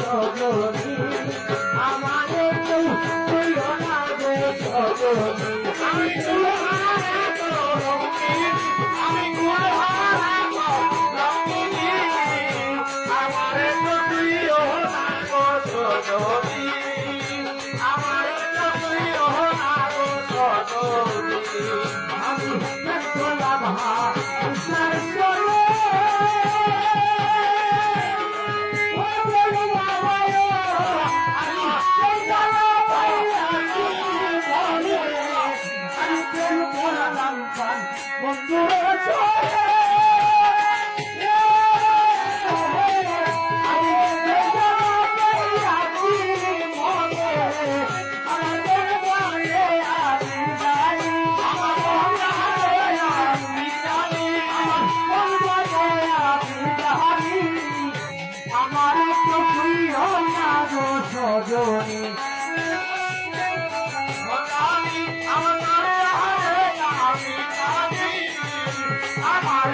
সজনী আমারে কেউ তুইও না গো সজনী আমি কুলহারা গো রঙ্গিনী আমি কুলহারা গো রঙ্গিনী আমারে তো তুইও না গো সজনী আমারে তো তুইও না গো সজনী আমি তোলা ভা কৃষ্ণের স্বরে সজনী আমার